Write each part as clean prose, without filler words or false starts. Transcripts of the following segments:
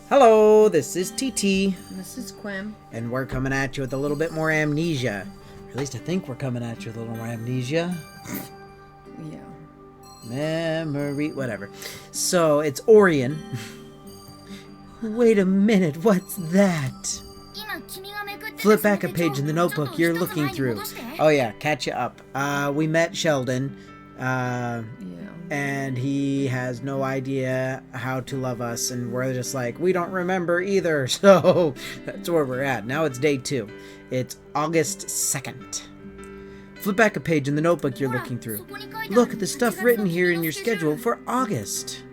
Hello, this is TT. This is Qwim. And we're coming at you with a little bit more amnesia. Or at least I think we're coming at you with a little more amnesia. Yeah. Memory, whatever. So, it's Orion. Wait a minute, what's that? Flip back a page in the notebook you're looking through. Oh yeah, catch you up. We met Sheldon. And he has no idea how to love us, and we're just like, we don't remember either, so that's where we're at. Now it's day 2. It's August 2nd. Flip back a page in the notebook you're looking through. Look at the stuff written here in your schedule for August.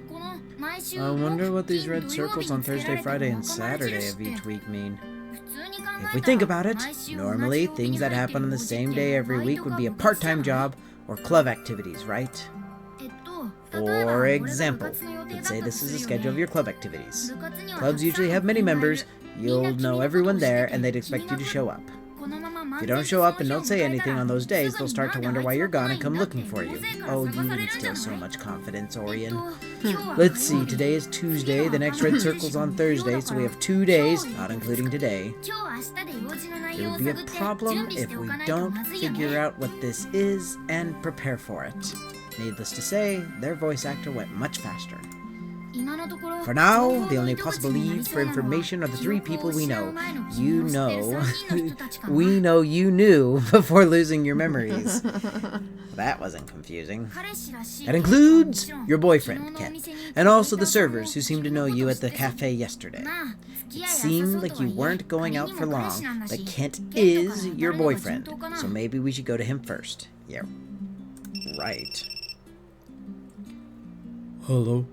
I wonder what these red circles on Thursday, Friday, and Saturday of each week mean. If we think about it, normally things that happen on the same day every week would be a part-time job or club activities, right? For example, let's say this is a schedule of your club activities. Clubs usually have many members, you'll know everyone there, and they'd expect you to show up. If you don't show up and don't say anything on those days, they'll start to wonder why you're gone and come looking for you. Oh, you instill so much confidence, Orion. Let's see, today is Tuesday, the next red circle's on Thursday, so we have 2 days, not including today. It would be a problem if we don't figure out what this is and prepare for it. Needless to say, their voice actor went much faster. For now, the only possible leads for information are the 3 people we know. You know. We know you knew before losing your memories. That wasn't confusing. That includes your boyfriend, Kent, and also the servers who seemed to know you at the cafe yesterday. It seemed like you weren't going out for long, but Kent is your boyfriend, so maybe we should go to him first. Yeah, right. Hello,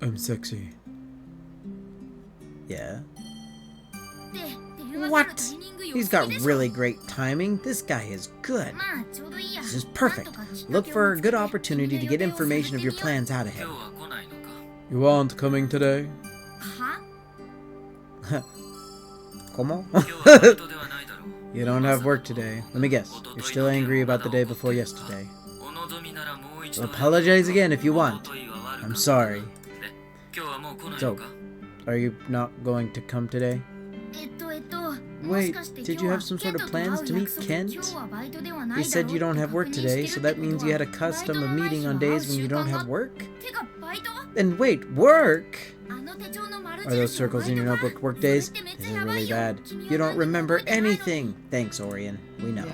I'm sexy. Yeah? What? He's got really great timing. This guy is good. This is perfect. Look for a good opportunity to get information of your plans out of him. You aren't coming today? ¿Cómo? You don't have work today. Let me guess. You're still angry about the day before yesterday. Well, apologize again if you want. I'm sorry. So, are you not going to come today? Wait, did you have some sort of plans to meet Kent? You said you don't have work today, so that means you had a custom of meeting on days when you don't have work? And wait, work? Are those circles in your notebook work days? This is really bad. You don't remember anything. Thanks, Orion. We know.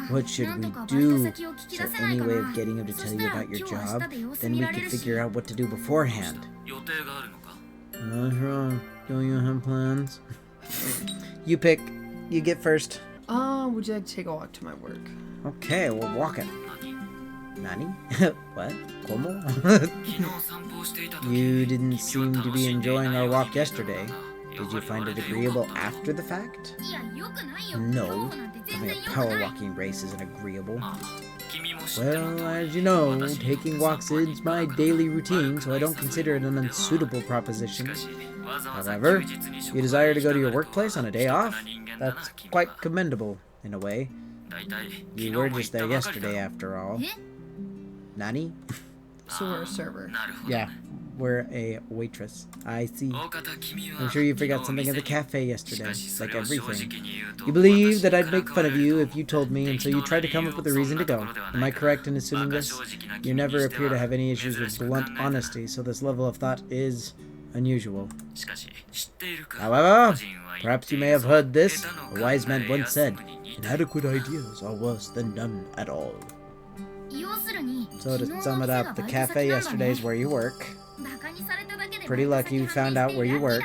What should we do? Is there any way of getting him to tell you about your job? Then we could figure out what to do beforehand. What's wrong? Don't you have plans? You pick. You get first. Would you like to take a walk to my work? Okay, we're walking. Nani? What? ¿Cómo? You didn't seem to be enjoying our walk yesterday. Did you find it agreeable after the fact? No. Having a power walking race isn't agreeable. Well, as you know, taking walks is my daily routine, so I don't consider it an unsuitable proposition. However, you desire to go to your workplace on a day off? That's quite commendable, in a way. You were just there yesterday, after all. Nani? So we're a server. Yeah, we're a waitress. I see. I'm sure you forgot something at the cafe yesterday, like everything. You believed that I'd make fun of you if you told me, and so you tried to come up with a reason to go. Am I correct in assuming this? You never appear to have any issues with blunt honesty, so this level of thought is unusual. However, perhaps you may have heard this. A wise man once said, inadequate ideas are worse than none at all. So to sum it up, the cafe yesterday is where you work. Pretty lucky we found out where you work.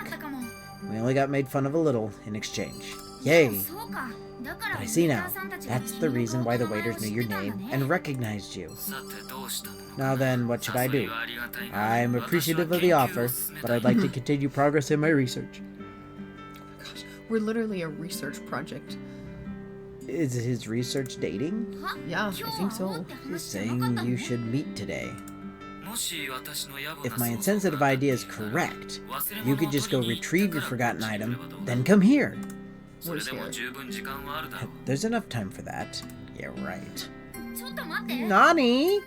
We only got made fun of a little in exchange. Yay! But I see now. That's the reason why the waiters knew your name and recognized you. Now then, what should I do? I'm appreciative of the offer, but I'd like to continue progress in my research. Gosh, we're literally a research project. Is his research dating? Yeah, I think so. He's saying you should meet today. If my insensitive idea is correct, you could just go retrieve your forgotten item, then come here. Where's here? There's enough time for that. Yeah, right. Nani?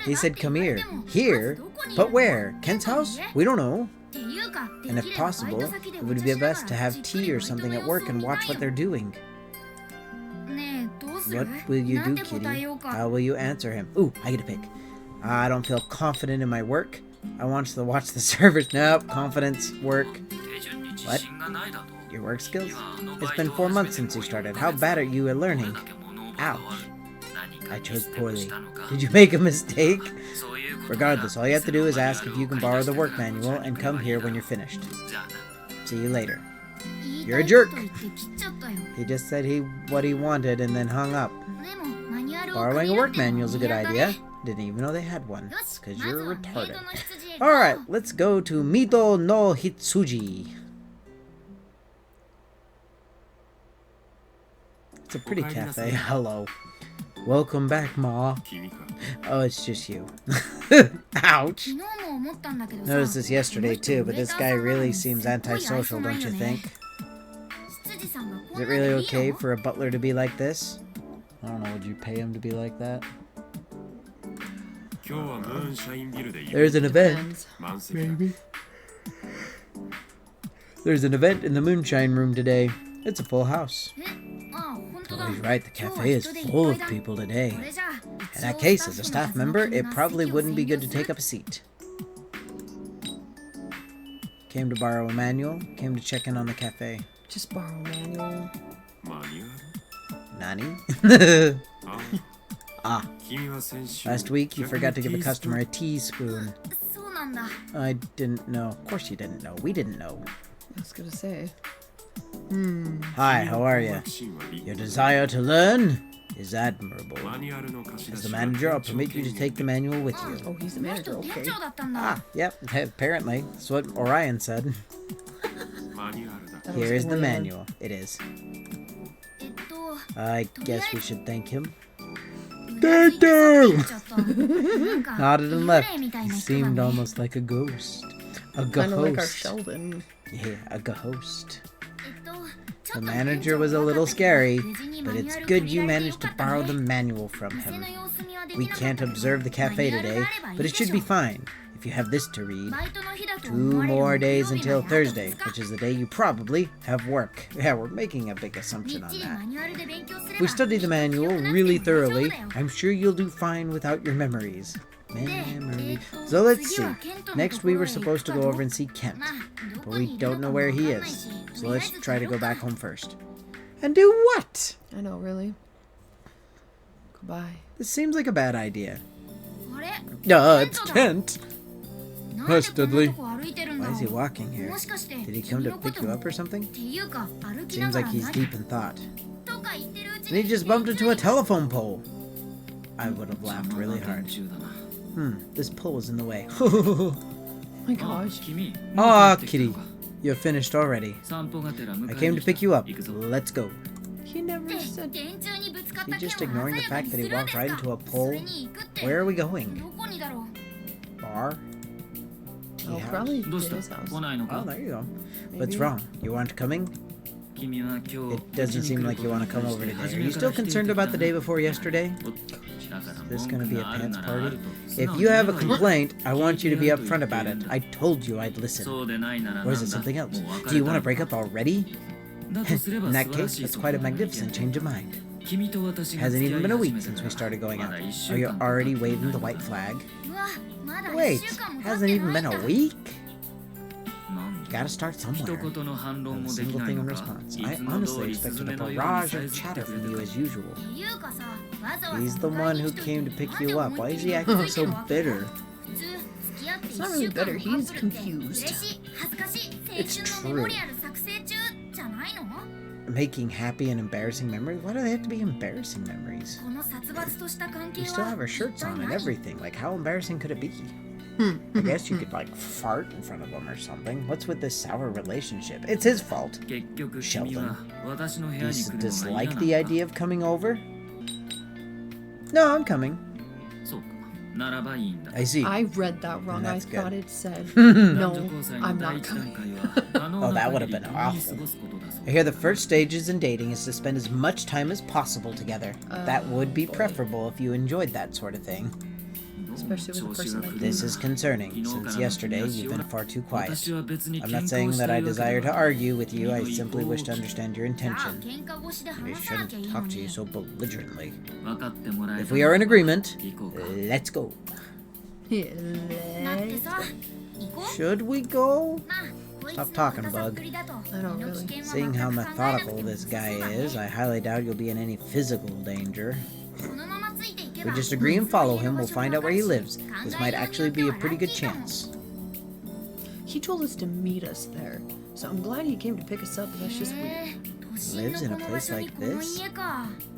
He said come here. Here? But where? Kent's house? We don't know. And if possible, it would be best to have tea or something at work and watch what they're doing. What will you do, Kitty? How will you answer him? Ooh, I get to pick. I don't feel confident in my work. I want to watch the servers. Nope, confidence, work. What? Your work skills? It's been 4 months since you started. How bad are you at learning? Ouch. I chose poorly. Did you make a mistake? Regardless, all you have to do is ask if you can borrow the work manual and come here when you're finished. See you later. You're a jerk! He just said what he wanted and then hung up. Borrowing a work manual's a good idea. Didn't even know they had one. Because you're retarded. Alright, let's go to Mito no Hitsuji. It's a pretty cafe. Hello. Welcome back, Ma. Oh, it's just you. Ouch. Noticed this yesterday too, but this guy really seems antisocial, don't you think? Is it really okay for a butler to be like this? I don't know, would you pay him to be like that? There's an event. Maybe. There's an event in the moonshine room today. It's a full house. Oh, he's right, the cafe is full of people today. In that case, as a staff member, it probably wouldn't be good to take up a seat. Came to borrow a manual, came to check in on the cafe. Just borrow a manual. Nani? Ah. Last week, you forgot to give a customer a teaspoon. I didn't know. Of course you didn't know. We didn't know. I was gonna say. Hi, how are you? Your desire to learn is admirable. As the manager, I'll permit you to take the manual with you. Oh, he's the manager, okay. Ah, yep, apparently. That's what Orion said. Here is the manual. It is. I guess we should thank him. Thank you! Nodded and left. He seemed almost like a ghost. A ghost. Kind of like our Sheldon. Yeah, a ghost. The manager was a little scary, but it's good you managed to borrow the manual from him. We can't observe the cafe today, but it should be fine if you have this to read. 2 more days until Thursday, which is the day you probably have work. Yeah, we're making a big assumption on that. If we study the manual really thoroughly, I'm sure you'll do fine without your memories. So let's see. Next we were supposed to go over and see Kent, but we don't know where he is. So let's try to go back home first. And do what? I know, really. Goodbye. This seems like a bad idea. It's Kent. Hi, Studley. Why is he walking here? Did he come to pick you up or something? Seems like he's deep in thought. And he just bumped into a telephone pole. I would have laughed really hard. This pole was in the way. Oh my gosh. Aw, Kitty. You're finished already. I came to pick you up. Let's go. He never said... Is he just ignoring the fact that he walked right into a pole? Where are we going? Bar? Tea Oh, house? probably his house. Oh, there you go. Maybe. What's wrong? You aren't coming? It doesn't seem like you want to come over today. Are you still concerned about the day before yesterday? Is this going to be a pants party? If you have a complaint, I want you to be upfront about it. I told you I'd listen. Or is it something else? Do you want to break up already? In that case, that's quite a magnificent change of mind. Hasn't even been a week since we started going out. Are you already waving the white flag? Wait, hasn't even been a week? Gotta start somewhere. Not a single thing in response. I honestly expected a barrage of chatter from you as usual. He's the one who came to pick you up. Why is he acting so bitter? It's not really bitter, he's confused. It's true. Making happy and embarrassing memories? Why do they have to be embarrassing memories? We still have our shirts on and everything. Like, how embarrassing could it be? I guess you could, like, fart in front of him or something. What's with this sour relationship? It's his fault. Sheldon. Do you dislike the idea of coming over? No, I'm coming. I see. I read that wrong. I That's thought good. it said, no, I'm not coming. Oh, that would have been awful. I hear the first stages in dating is to spend as much time as possible together. That would be preferable if you enjoyed that sort of thing. Especially with a person like This you. is concerning. Since yesterday, you've been far too quiet. I'm not saying that I desire to argue with you, I simply wish to understand your intention. We shouldn't talk to you so belligerently. If we are in agreement, let's go. Should we go? Stop talking, Bug. I don't really. Seeing how methodical this guy is, I highly doubt you'll be in any physical danger. If we just agree and follow him, we'll find out where he lives. This might actually be a pretty good chance. He told us to meet us there, so I'm glad he came to pick us up, but that's just weird. Lives in a place like this?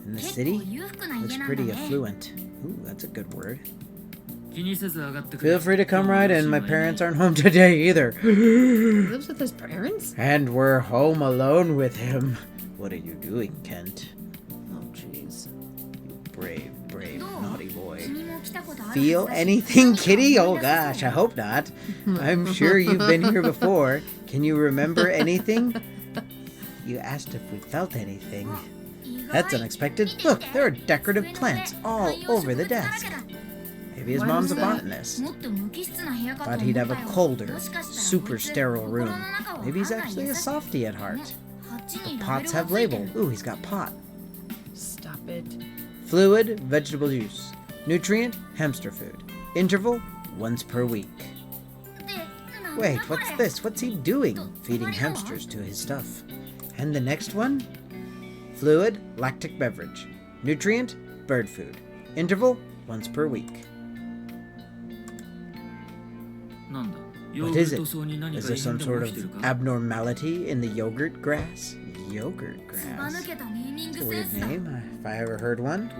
In the city? Looks pretty affluent. Ooh, that's a good word. Feel free to come right in. My parents aren't home today either. He lives with his parents? And we're home alone with him. What are you doing, Kent? Oh, jeez. Brave, naughty boy. Feel anything, Kitty? Oh gosh, I hope not. I'm sure you've been here before. Can you remember anything? You asked if we felt anything. That's unexpected. Look, there are decorative plants all over the desk. Maybe his mom's a botanist. Thought he'd have a colder, super sterile room. Maybe he's actually a softie at heart. The pots have label. Ooh, he's got pot. Stop it. Fluid, vegetable juice. Nutrient, hamster food. Interval, once per week. Wait, what's this? What's he doing? Feeding hamsters to his stuff. And the next one? Fluid, lactic beverage. Nutrient, bird food. Interval, once per week. What is it? Is there some sort of abnormality in the yogurt grass? Yogurt grass? That's a weird name, if I ever heard one.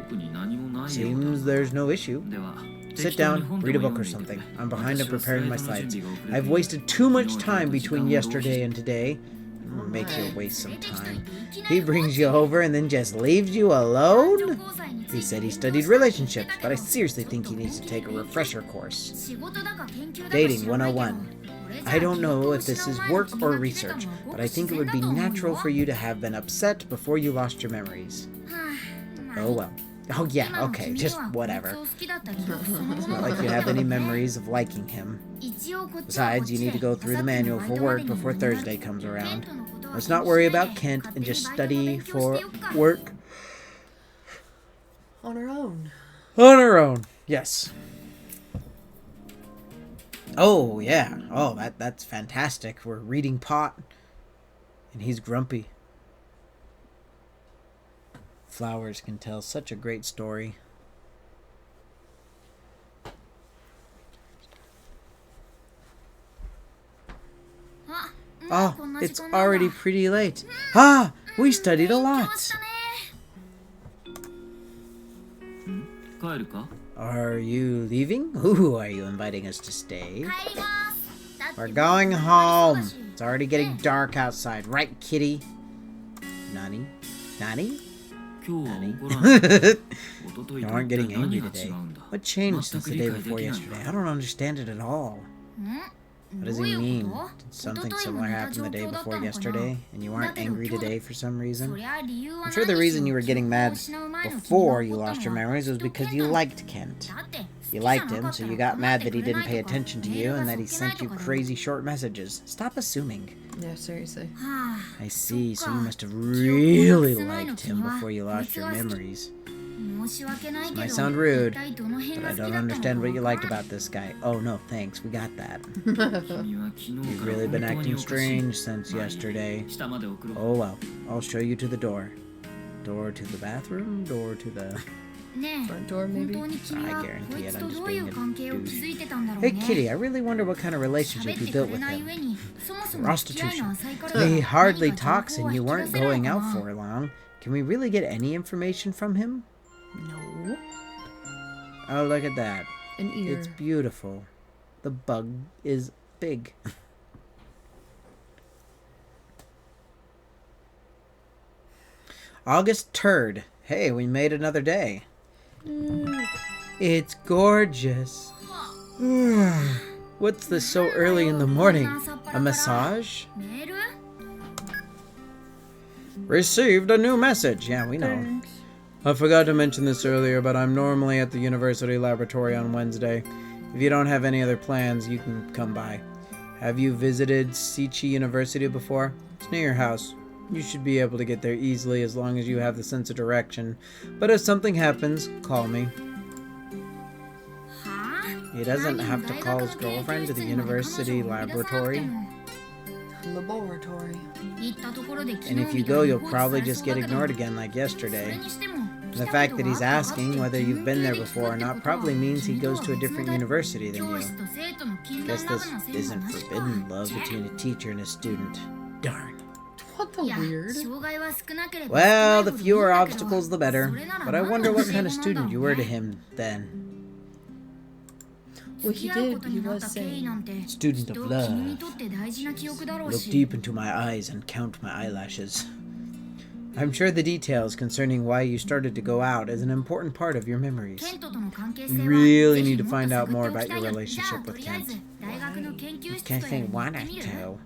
Seems there's no issue. Sit down, read a book or something. I'm behind in preparing my slides. I've wasted too much time between yesterday and today. Make you waste some time. He brings you over and then just leaves you alone? He said he studied relationships, but I seriously think he needs to take a refresher course. Dating 101. I don't know if this is work or research, but I think it would be natural for you to have been upset before you lost your memories. Oh well. Oh yeah, okay, just whatever. It's not like you have any memories of liking him. Besides, you need to go through the manual for work before Thursday comes around. Let's not worry about Kent and just study for work. On our own. On our own, yes. Oh, yeah. Oh, that's fantastic. We're reading Pot, and he's grumpy. Flowers can tell such a great story. Oh, it's already pretty late. Ah, we studied a lot. Are you leaving? Ooh, are you inviting us to stay? We're going home. It's already getting dark outside, right, kitty? Nani? Nani? Nani? You aren't getting angry today. What changed since the day before yesterday? I don't understand it at all. What does he mean? Did something similar happen the day before yesterday, and you aren't angry today for some reason? I'm sure the reason you were getting mad before you lost your memories was because you liked Kent. You liked him, so you got mad that he didn't pay attention to you and that he sent you crazy short messages. Stop assuming. Yeah, seriously. I see, so you must have really liked him before you lost your memories. This might sound rude, but I don't understand what you liked about this guy. Oh no, thanks, we got that. You've really been acting strange since yesterday. Oh well, I'll show you to the door. Door to the bathroom? Door to the... Front door, maybe? I guarantee it, I'm just being a douche. Hey Kitty, I really wonder what kind of relationship you built with him. Prostitution. He hardly talks and you weren't going out for long. Can we really get any information from him? No. Oh, look at that. An ear. It's beautiful. The bug is big. August 3rd. Hey, we made another day. It's gorgeous. What's this so early in the morning? A massage? Received a new message. Yeah, we know. I forgot to mention this earlier, but I'm normally at the university laboratory on Wednesday. If you don't have any other plans, you can come by. Have you visited Ikki University before? It's near your house. You should be able to get there easily as long as you have the sense of direction. But if something happens, call me. He doesn't have to call his girlfriend to the university laboratory. Laboratory. And if you go, you'll probably just get ignored again like yesterday. The fact that he's asking whether you've been there before or not probably means he goes to a different university than you. Guess this isn't forbidden love between a teacher and a student. Darn. What the weird? Well, the fewer obstacles, the better. But I wonder what kind of student you were to him then. Well, he was saying. Student of love. Look deep into my eyes and count my eyelashes. I'm sure the details concerning why you started to go out is an important part of your memories. You really need to find out more about your relationship with Kent. You can't say wanted to.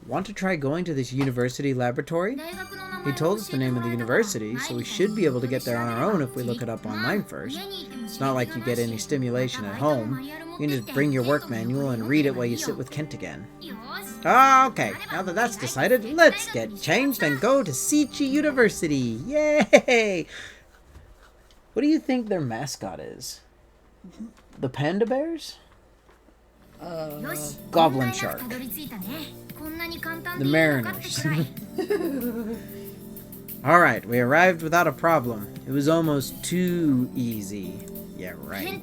Want to try going to this university laboratory? He told us the name of the university, so we should be able to get there on our own if we look it up online first. It's not like you get any stimulation at home. You can just bring your work manual and read it while you sit with Kent again. Okay, now that that's decided, let's get changed and go to Ikki University. Yay! What do you think their mascot is? The panda bears? Goblin shark. The Mariners. Alright, we arrived without a problem. It was almost too easy. Yeah, right.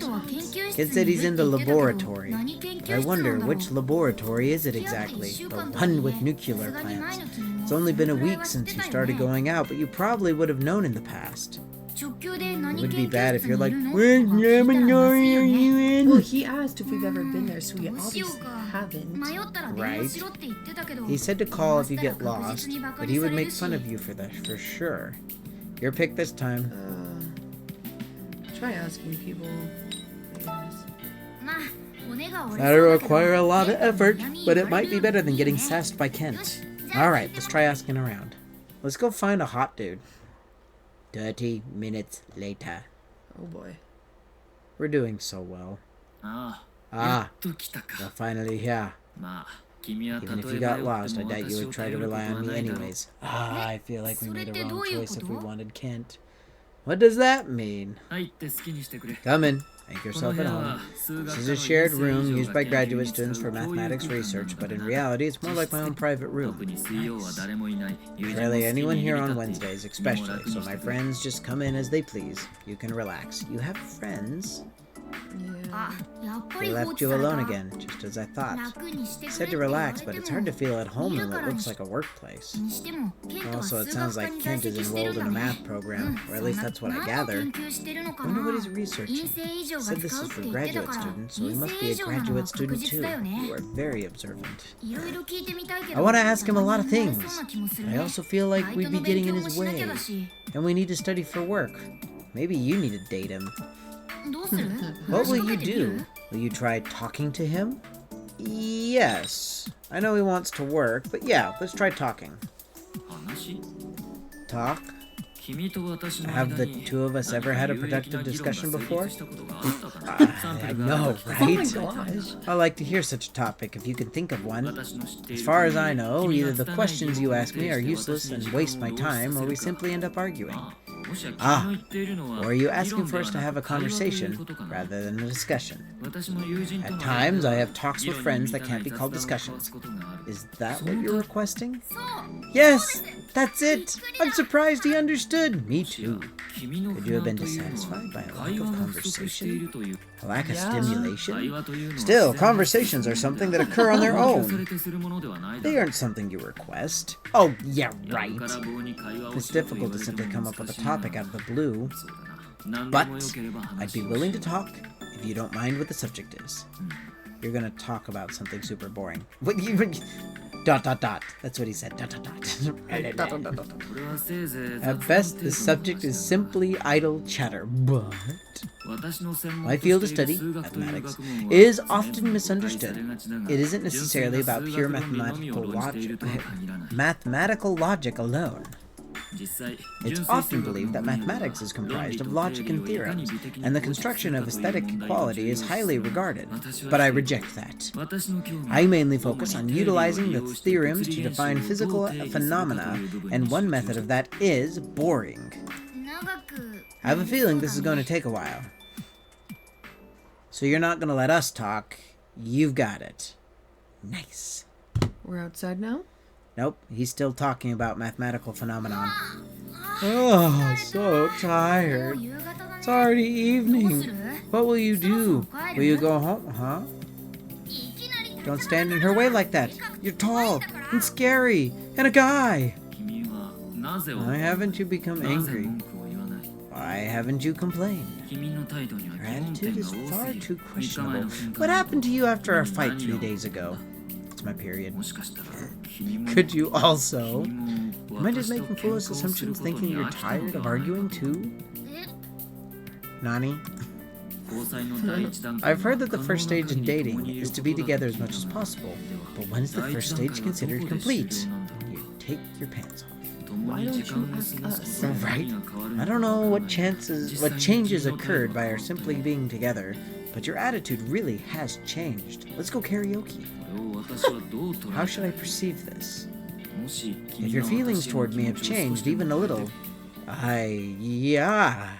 Kid said he's in the laboratory. But I wonder, which laboratory is it exactly? The one with nuclear plants. It's only been a week since you started going out, but you probably would have known in the past. It would be bad if you're like, which laboratory are you in? Well, he asked if we've ever been there, so we obviously haven't. Right? He said to call if you get lost, but he would make fun of you for that, for sure. Your pick this time. Try asking people, I guess. That'll require a lot of effort, but it might be better than getting sassed by Kent. Alright, let's try asking around. Let's go find a hot dude. 30 minutes later. Oh boy. We're doing so well. You're finally here. Even if you got lost, I doubt you would try to rely on me anyways. I feel like we made a wrong choice if we wanted Kent. What does that mean? Come in. Make yourself at home. This is a shared room used by graduate students for mathematics research, but in reality it's more like my own private room. Nice. Rarely anyone here on Wednesdays, especially, so my friends just come in as they please. You can relax. You have friends? They left you alone again, just as I thought. Said to relax, but it's hard to feel at home in what looks like a workplace. Also, it sounds like Kent is enrolled in a math program, or at least that's what I gather. I wonder what he's researching. Said this is for graduate students, so he must be a graduate student too. You are very observant. I want to ask him a lot of things, but I also feel like we'd be getting in his way, and we need to study for work. Maybe you need to date him. What will you do? Will you try talking to him? Yes. I know he wants to work, but yeah, let's try talking. Talk? Have the two of us ever had a productive discussion before? I know, right? Oh my gosh. I like to hear such a topic if you can think of one. As far as I know, either the questions you ask me are useless and waste my time, or we simply end up arguing. Or are you asking for us to have a conversation rather than a discussion? At times, I have talks with friends that can't be called discussions. Is that what you're requesting? Yes, that's it. I'm surprised he understood. Me too. Could you have been dissatisfied by a lack of conversation? A lack of stimulation? Still, conversations are something that occur on their own. They aren't something you request. Oh, yeah, right. It's difficult to simply come up with a topic out of the blue. But I'd be willing to talk if you don't mind what the subject is. You're gonna talk about something super boring. What you... ... That's what he said. ... At best, the subject is simply idle chatter, but my field of study, mathematics, is often misunderstood. It isn't necessarily about pure mathematical logic alone. It's often believed that mathematics is comprised of logic and theorems, and the construction of aesthetic quality is highly regarded, but I reject that. I mainly focus on utilizing the theorems to define physical phenomena, and one method of that is boring. I have a feeling this is going to take a while. So you're not going to let us talk. You've got it. Nice. We're outside now? Nope, he's still talking about mathematical phenomenon. Oh, so tired. It's already evening. What will you do? Will you go home, huh? Don't stand in her way like that. You're tall and scary and a guy. Why haven't you become angry? Why haven't you complained? Your attitude is far too questionable. What happened to you after our fight 3 days ago? It's my period. Could you also? Am I just making foolish assumptions thinking you're tired of arguing too? Nani? I've heard that the first stage in dating is to be together as much as possible. But when is the first stage considered complete? You take your pants off. Why don't you ask us? Right? I don't know what changes occurred by our simply being together, but your attitude really has changed. Let's go karaoke. How should I perceive this? If your feelings toward me have changed even a little, yeah.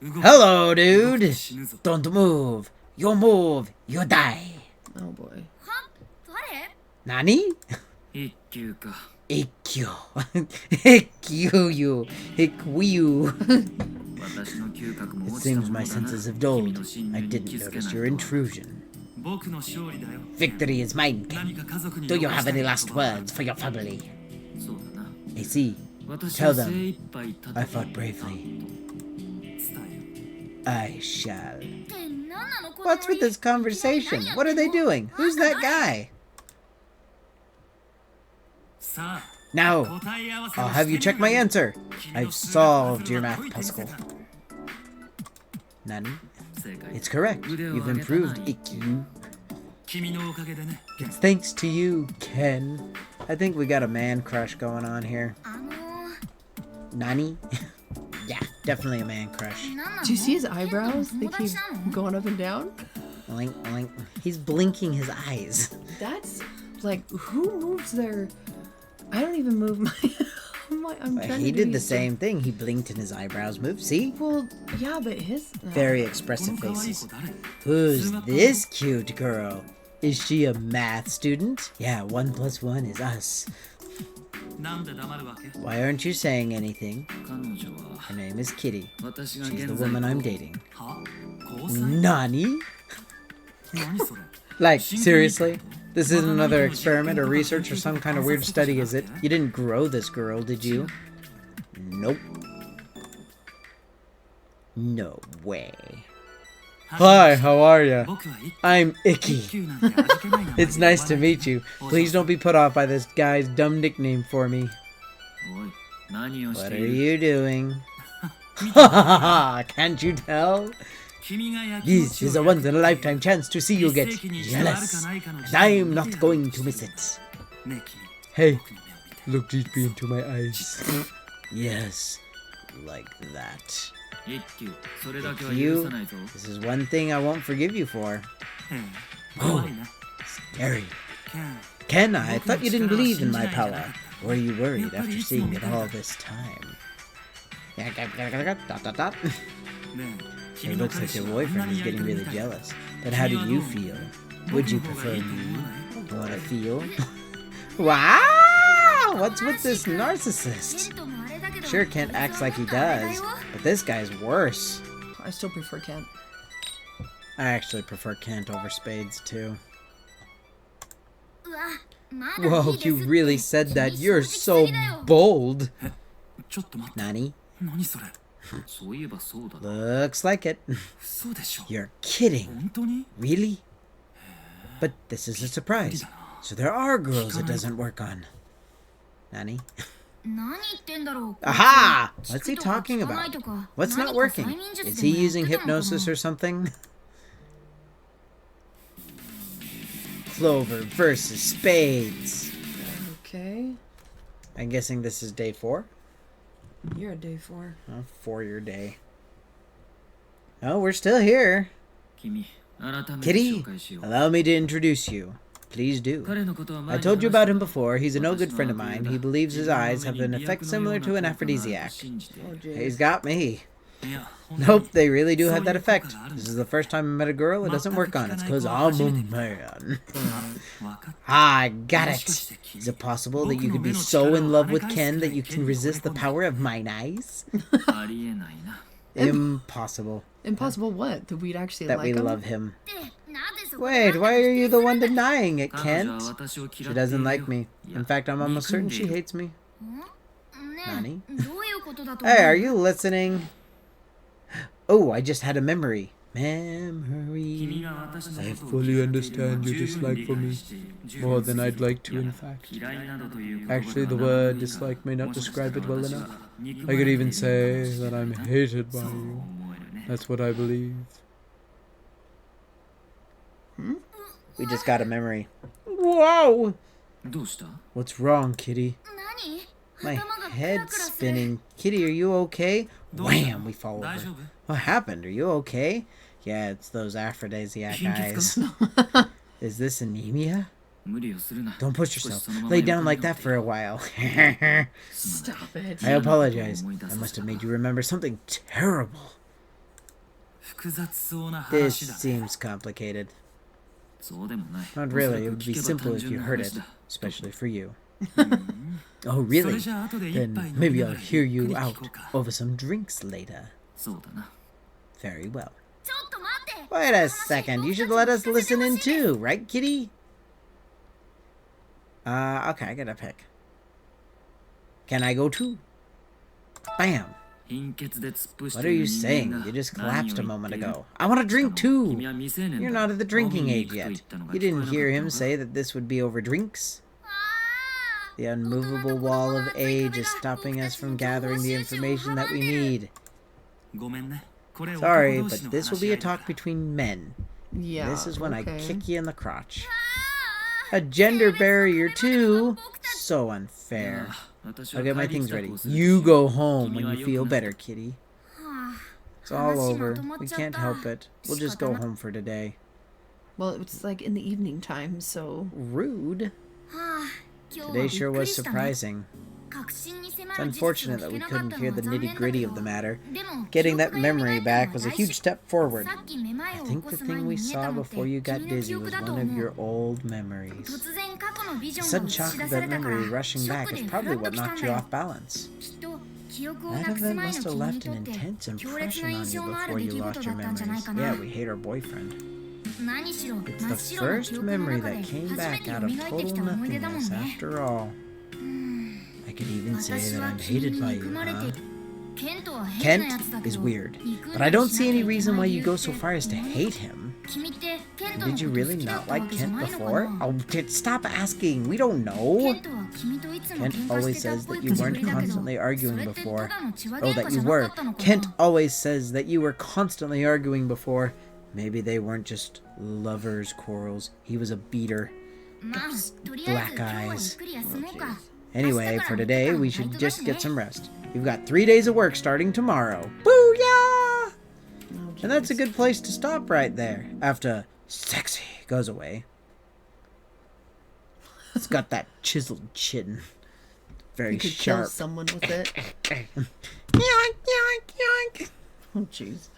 Hello, dude. Don't move. You move, you die. Oh boy. Nani? Ikkyu. Ikkyu. It seems my senses have dulled. I didn't notice your intrusion. Victory is mine, Ken. Do you have any last words for your family? I see. Tell them I fought bravely. I shall. What's with this conversation? What are they doing? Who's that guy? Now, I'll have you check my answer. I've solved your math puzzle. Nani? It's correct. You've improved, Ikki. It's thanks to you, Ken. I think we got a man crush going on here. Nani? Yeah, definitely a man crush. Do you see his eyebrows? They keep going up and down. Blink, blink. He's blinking his eyes. That's like, who moves their... I don't even move my... He did the same thing. He blinked and his eyebrows moved. See? Well, yeah, but his... Very expressive faces. Who's this cute girl? Is she a math student? Yeah, 1 + 1 is us. Why aren't you saying anything? Her name is Kitty. She's the woman I'm dating. Nani? Like, seriously? This isn't another experiment or research or some kind of weird study, is it? You didn't grow this girl, did you? Nope. No way. Hi, how are ya? I'm Ikki. It's nice to meet you. Please don't be put off by this guy's dumb nickname for me. What are you doing? Can't you tell? This is a once-in-a-lifetime chance to see you get jealous, and I'm not going to miss it. Hey, look deeply into my eyes. Yes, like that. You, this is one thing I won't forgive you for. Oh, scary. Ken, I thought you didn't believe in my power. Or are you worried after seeing it all this time? It looks like your boyfriend is getting really jealous. But how do you feel? Would you prefer me? Want to feel? Wow! What's with this narcissist? Sure, Kent acts like he does, but this guy's worse. I still prefer Kent. I actually prefer Kent over Spades, too. Whoa, you really said that. You're so bold. Nani? Looks like it. You're kidding. Really? But this is a surprise. So there are girls it doesn't work on. Nani? Aha! What's he talking about? What's not working? Is he using hypnosis or something? Clover versus Spades. Okay. I'm guessing this is day 4. You're a day 4. Oh, for your day. Oh, we're still here. Kitty, allow me to introduce you. Please do. I told you about him before. He's a no-good friend of mine. He believes his eyes have an effect similar to an aphrodisiac. Oh, jeez. He's got me. Nope, they really do have that effect. This is the first time I met a girl it doesn't work on. It's because I'm a man. I got it. Is it possible that you could be so in love with Ken that you can resist the power of mine eyes? Impossible. Impossible what? That we'd actually That like we him? love him. Wait, why are you the one denying it, Kent? She doesn't like me. In fact, I'm almost certain she hates me. Nani? Hey, are you listening? Oh, I just had a memory. Memory. I fully understand your dislike for me. More than I'd like to, in fact. Actually, the word dislike may not describe it well enough. I could even say that I'm hated by you. That's what I believe. We just got a memory. Whoa! What's wrong, Kitty? My head's spinning. Kitty, are you okay? Wham! We fall over. What happened? Are you okay? Yeah, it's those aphrodisiac eyes. Is this anemia? Don't push yourself. Lay down like that for a while. Stop it. I apologize. I must have made you remember something terrible. This seems complicated. Not really. It would be simple if you heard it. Especially for you. Oh, really? Then maybe I'll hear you out over some drinks later. Very well. Wait a second. You should let us listen in too, right, Kitty? Okay, I gotta pick. Can I go too? Bam. What are you saying? You just collapsed a moment ago. I want to drink too. You're not at the drinking age yet. You didn't hear him say that this would be over drinks? The unmovable wall of age is stopping us from gathering the information that we need. Sorry, but this will be a talk between men. Yeah. This is when I okay. kick you in the crotch. A gender barrier too? So unfair. I'll get my things ready. You go home when you feel better, Kitty. It's all over. We can't help it. We'll just go home for today. Well, it's like in the evening time, so... Rude. Today sure was surprising. It's unfortunate that we couldn't hear the nitty-gritty of the matter. Getting that memory back was a huge step forward. I think the thing we saw before you got dizzy was one of your old memories. The sudden shock of that memory rushing back is probably what knocked you off balance. That event must have left an intense impression on you before you lost your memories. Yeah, we hate our boyfriend. It's the first memory that came back out of total nothingness after all. I could even say that I'm hated by you, huh? Kent is weird, but I don't see any reason why you go so far as to hate him. Did you really not like Kent before? Oh, stop asking. We don't know. Kent always says that you weren't constantly arguing before. Oh, that you were. Kent always says that you were constantly arguing before. Maybe they weren't just lovers' quarrels. He was a beater. Black eyes. Anyway, for today, we should just get some rest. You've got 3 days of work starting tomorrow. Booyah! And that's a good place to stop right there. After sexy goes away. It's got that chiseled chin. Very You could sharp. kill someone with it. Yoink, yoink, yoink. Oh, jeez.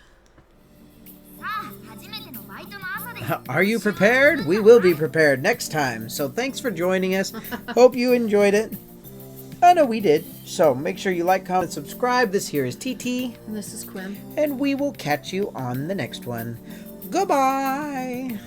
Are you prepared? We will be prepared next time. So thanks for joining us. Hope you enjoyed it. I know we did. So make sure you like, comment, subscribe. This here is TT. And this is Qwim. And we will catch you on the next one. Goodbye.